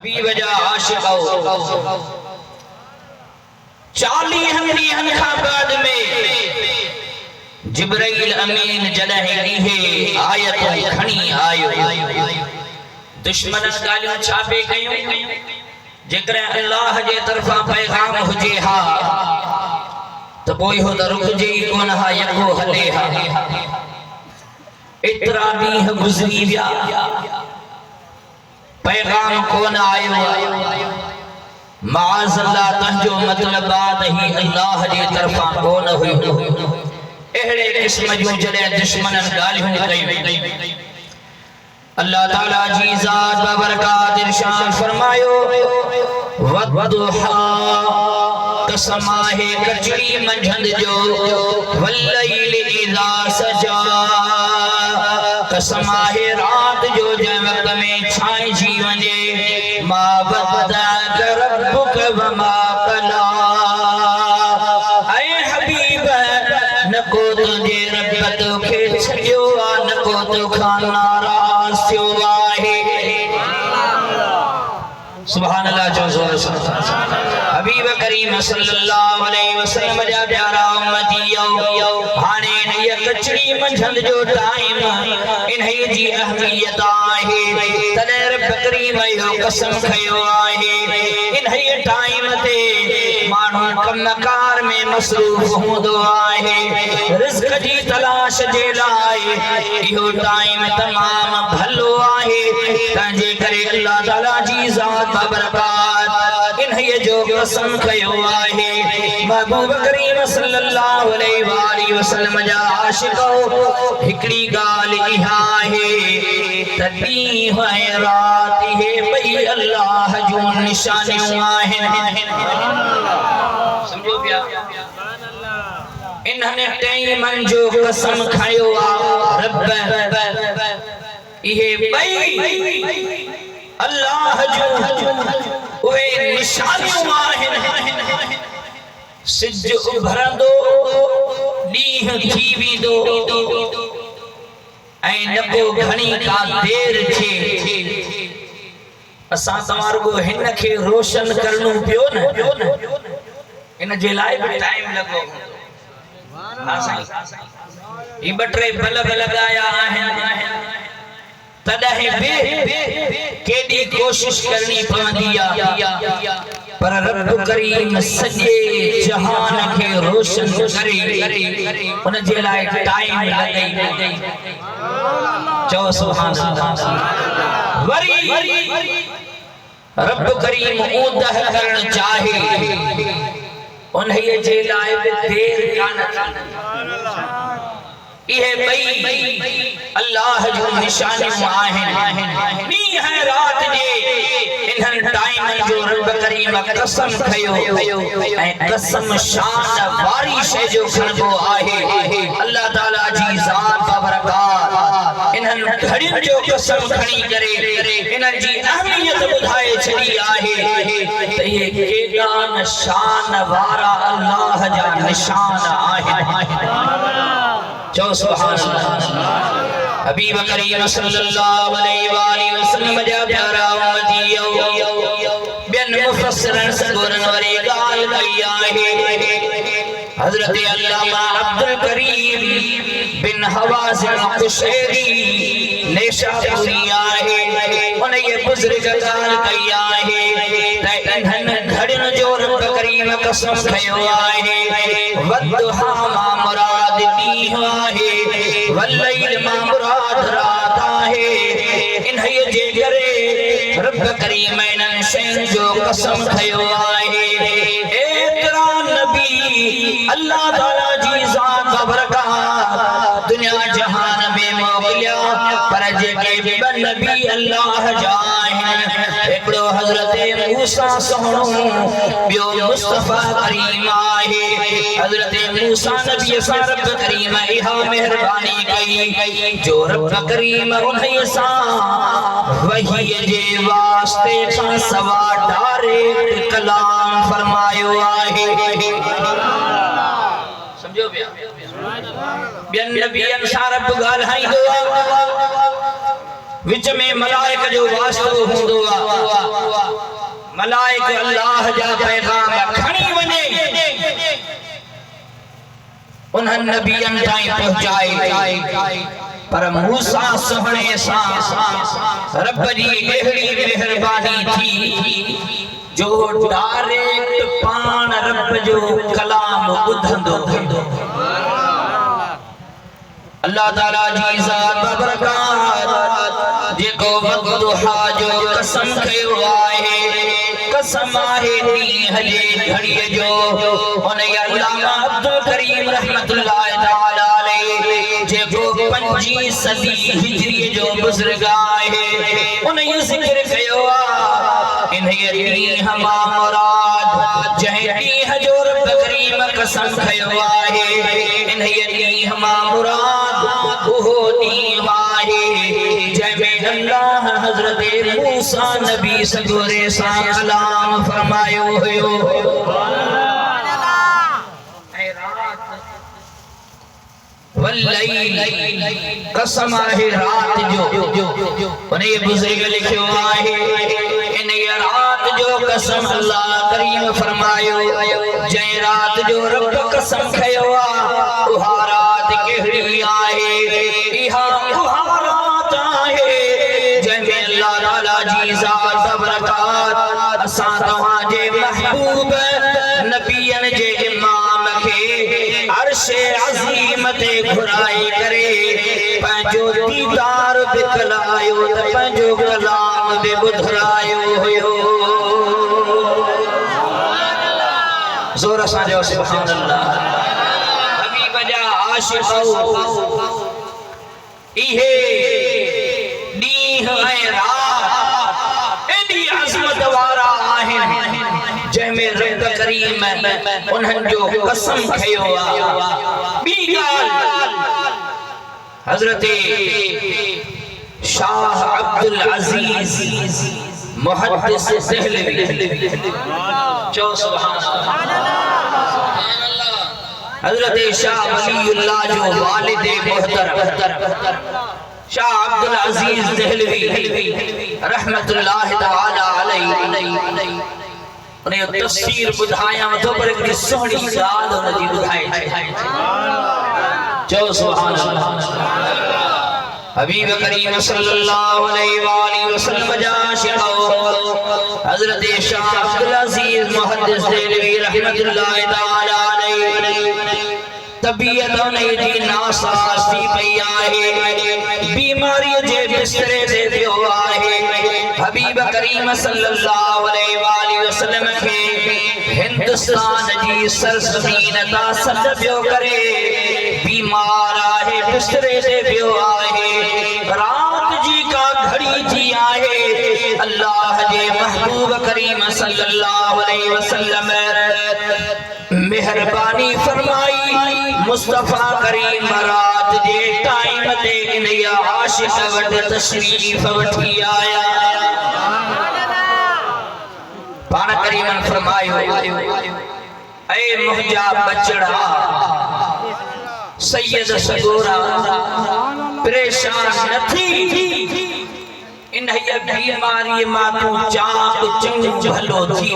हबीब जा आशिक़ो 40 ॾींहनि खां बाद में जिब्राइल अमीन जॾहिं इहे आयतूं खणी आयो दुश्मन ॻाल्हियूं छा पे कयूं जेकर अल्लाह जे तरफ़ां पैगाम हुजे हा तो पोइ हो त रुकजे ई कोन हा यको हले हा एतिरा ॾींहं गुज़री विया पैगाम कोन आयो माज़अल्लाह तंहिंजो मतलब बात ही अल्लाह जे तरफ़ां कोन हुई अहिड़े क़िस्म जूं जॾहिं दुश्मननि ॻाल्हियूं कयूं अल्लाह ताला जी ज़ात बाबरकात इरशाद फरमायो वद्दुहा कसम आहे कचड़ी मंझंद जो वल्लैल इज़ा सजा कसम आहे रात जो जंहिं वक़्त में छांइजी वञे मा वद्दअक रब्बुक वमा क़ला ऐ हबीब न को तुंहिंजे रब तोखे छॾियो आहे न को तोखां नाराज़ थियो आहे सुभान अल्लाह जो हबीब करीम सल्लल्लाहु अलैहि वसल्लम जा प्यारा उम्मतियो हाणे इन्हीअ कचड़ी मंझंद जो टाइम इन्हीअ जी अहमियत आहे तॾहिं रब करीम इहो कसम खयो आहे इन्हीअ टाइम ते माण्हू कमकार में मसरूफ़ हूंदो आहे रिज़्क़ जी तलाश जे लाइ इहो टाइम तमाम भलो आहे तंहिंजे करे अल्लाह ताला जी ज़ात बाबरकात इन्हीअ जो कसम खयो आहे महबूब करीम सल्लल्लाहु अलैहि वसल्लम जा आशिक़ो हिकड़ी ॻाल्हि इहा आहे त ॾींहुं ऐं राति हे ॿई अल्लाह जूं निशानियूं आहिनि समझो पिया इन्हनि टाइमनि जो कसम खयो आहे रब इहे ॿई अल्लाह जूं उहे निशानियूं आहिनि सिज उभरंदो ॾींहुं थी वेंदो ऐं न को घणी का देर थिए असां तव्हां रुगो हिन खे रोशन करणो पियो न इन जे लाइ बि टाइम लॻो ही ॿ टे बल्ब लॻाया आहिनि तॾहिं बि केॾी कोशिश करणी पवंदी आहे पर रब करीम सॼे जहान खे रोशन करे उन जे लाइ टाइम लॻई चओ सुभान अल्लाह वरी रब करीम ऊंदह करण चाहे उन्हीअ जे लाइ बि देर कान इहे ॿई अल्लाह जूं निशानियूं आहिनि ॾींहुं ऐं राति जे इन्हनि टाइम जो रब करीम कसम खयो ऐं कसम शान वारी शइ जो खणबो आहे अल्लाह ताला जी ज़ात बाबरकात इन्हनि घड़ियुनि जो कसम खणी करे इन्हनि जी अहमियत ॿुधाए छॾी आहे त इहे केॾा शान वारा अल्लाह जा निशान आहिनि चो सुभान अल्लाह हबीब करीम सल्लल्लाहु अलैहि वसल्लम जा प्यारा उम्मतियो बिन मुफस्सिरन सगोरन वारी ॻाल्हि कई आहे हज़रत अल्लामा अब्दुल करीम बिन हवाज़िन कुशैरी नेशापुरी आहे उन ये बुजुर्ग ॻाल्हि कई आहे त इन्हनि घड़ियुनि जो रब करीम कसम खयो आहे वद्दुहा मा मुराद ॾींहुं आहे वल्लैल मा मुराद रात आहे इन्हीअ जे करे रब करीम इन्हनि शयुनि जो कसम खयो आहे एतिरा नबी अल्लाह ताला जी ज़ात बाबरकात दुनिया जहान में मोकिलिया पर जेके ॿ नबी अल्लाह जा आहिनि हिकिड़ो हज़रत मूसा सोहणो ॿियो मुस्तफ़ा करीम आहे हज़रत मूसा नबी सां रब करीम इहा महिरबानी कई जो रब करीम उन्हीअ सां वहीअ जे वास्ते खां सवा डायरेक्ट कलाम फरमायो आहे समझो पिया ॿियनि नबियनि सां रब ॻाल्हाईंदो आहे विच में मलाइक जो वास्तो हूंदो आहे मलाइक अल्लाह जा पैगाम खणी वने उन्हनि नबियनि ताईं पहुचाए पर मूसा सोहणे सां रब जी अहिड़ी मेहरबानी थी जो डायरेक्ट पाण रब जो कलाम ॿुधंदो अल्लाह ताला जी ज़ात बरकात जेको वक़्तुहा जो कसम कयो आहे कसम आहे ॾींहं जे घड़ीअ जो उन अल्लामा अब्दुल करीम रहमतुल्लाह ताला अलैहि जेको 5 सदी हिजरी जो बुज़ुर्ग आहे उन ज़िक्र कयो आहे इन ॾींहं मां मुराद जंहिं ॾींहं जो रब करीम कसम कयो आहे इन ॾींहं मां मुराद उहो ॾींहुं आहे जंहिंमें अल्लाह हज़रत मूसा नबी सगोरे सां कलाम फरमायो हुयो वल्लैल कसम आहे रात जो उन बुज़ुर्ग लिखियो आहे इन रात जो कसम अल्लाह करीम फरमायो जंहिं रात जो रब कसम खयो आहे उहा रात कहिड़ी आहे इहा उहा रात आहे जंहिंमें अल्लाह ताला जी ज़ात बरकात असां तव्हांजे महबूब नबियनि जे इमाम खे अर्श अज़ीम ते घुराए करे पंहिंजो दीदार बि कलायो त पंहिंजो कलाम बि ॿुधायो हुयो ज़ोर सां चओ सुभान अल्लाह हबीब जा आशिक़ो इहे ॾींहं ऐं रात एॾी अज़मत वारा आहिनि जंहिंमें रब करीम उन्हनि जो कसम खयो आहे ॿी ॻाल्हि हज़रत शाह अब्दुल अज़ीज़ मुहद्दिस दहलवी चो सुभान अल्लाह हज़रत शाह वलीउल्लाह जो वालिद मोहतरम शाह अब्दुल अज़ीज़ दहलवी रहमतुल्लाह तआला अलैहि उन्हें तफसीर बुधाया तो पर एक सोहनी ॻाल्हि उन जी ॿुधाई चओ सुभान अल्लाह हबीब करीम सल्लल्लाहु अलैहि वसल्लम जा आशिक़ो हज़रत शाह अब्दुल अज़ीज़ मुहद्दिस दहलवी रहमतुल्लाह तआला अलैहि तबीयत उन्हनि जी नासाज़ थी पई आहे बीमारी जे बिस्तरे ते पियो आहे हबीब करीम सल्लल्लाहु अलैहि वसल्लम खे हिंदुस्तान जी सरज़मीन ता सॾ पियो करे बीमार आहे बिस्तरे ते पियो आहे रात जी का घड़ी जी आहे अल्लाह जे महबूब करीम सल्लल्लाहु अलैहि वसल्लम मेहरबानी फरमाई मुस्तफा करीम रात जे टाइम ते इन आशिक़ वट तशरीफ वठी आया पाण करीमन फरमायो ऐ मुंहिंजा बचड़ा सैयद सगोरा परेशान न थी इन बीमारी मां तू चाक चंग भलो थी